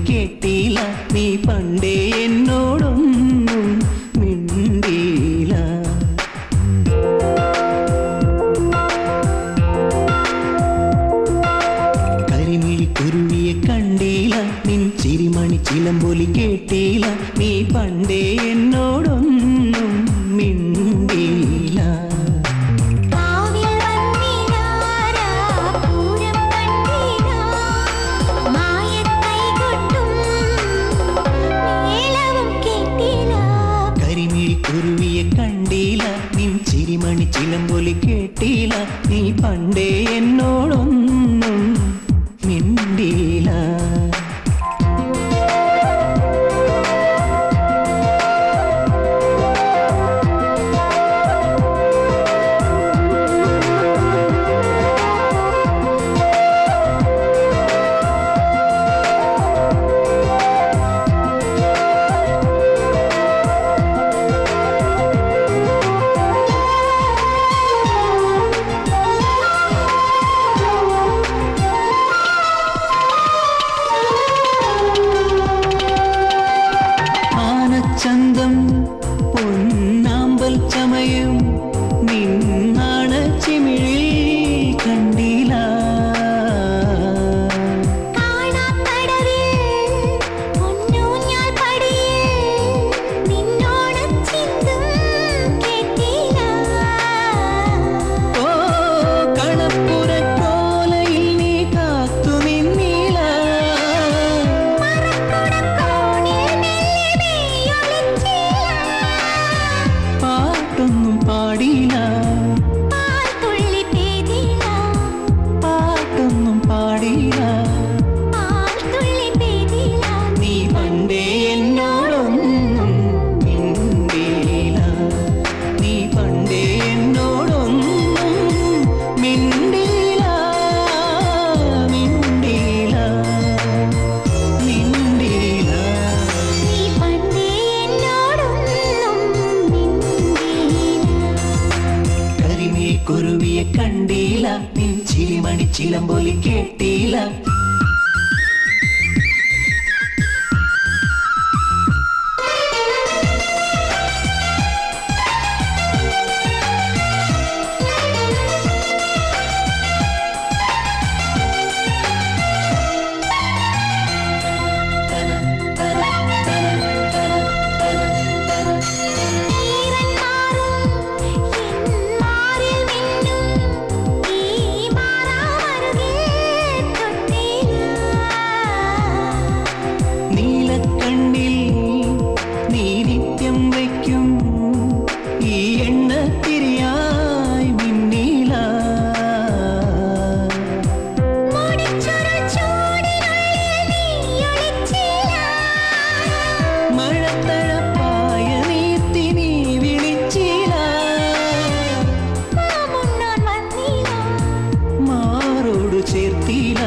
കേട്ടില്ല, നീ പണ്ടേ എന്നോടൊന്നും മിണ്ടിയില്ല. കരിമിഴി കുരുവിയെ കണ്ടില്ല, നിൻ ചിരിമണി ചിലമ്പൊലി കേട്ടില്ല, നീ പണ്ടേ എന്നോടൊന്നും മിണ്ടിയില്ല. കുരുവിയെ കണ്ടില്ല, നിൻ ചിരിമണി ചിലമ്പൊലി കേട്ടില്ല, നീ പണ്ടേ എന്നോടൊന്നും മിണ്ടിയില്ല. ചന്തം പൊന്നാമ്പൽ ചമയും നിന്നാണ ചിമിഴിൽ കണ്ടില്ല. ഓ കണപ്പുരക്കോലയിൽ നീ കാത്തു നിന്നില്ല. പാട്ടൊന്നും പാടിയില്ല, പാട്ടൊന്നും പാടിയില്ല, നീ പണ്ടേ എന്നോടൊന്നും മിണ്ടിയില്ല, നീ പണ്ടേ എന്നോടൊന്നും മിണ്ടിയില്ല, മിണ്ടിയില്ല, മിണ്ടിയില്ല. കുരുവിയെ കണ്ടില്ല, നിൻ ചിരിമണി ചിലമ്പൊലി കേട്ടില്ല. നീലക്കണ്ണിൽ നീ നിത്യം വയ്ക്കും ഈ എണ്ണത്തിരിയായി മിന്നീല. മഴത്തഴപ്പായ നീർത്തി നീ വിളിച്ചില്ല, മാറോട് ചേർത്തില്ല,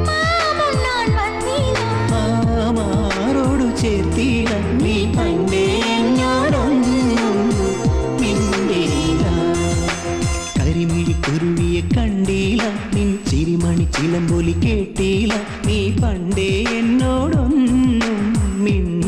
മാറോട് ചേർത്തില്ല, നീ പണ്ടേ എന്നോടൊന്നും മിണ്ടിയില്ല. കരിമിഴി കുരുവിയെ കണ്ടില്ല, നിൻ ചിരിമണി ചിലമ്പൊലി കേട്ടില്ല, നീ പണ്ടേ എന്നോടൊന്നും മിണ്ടിയില്ല.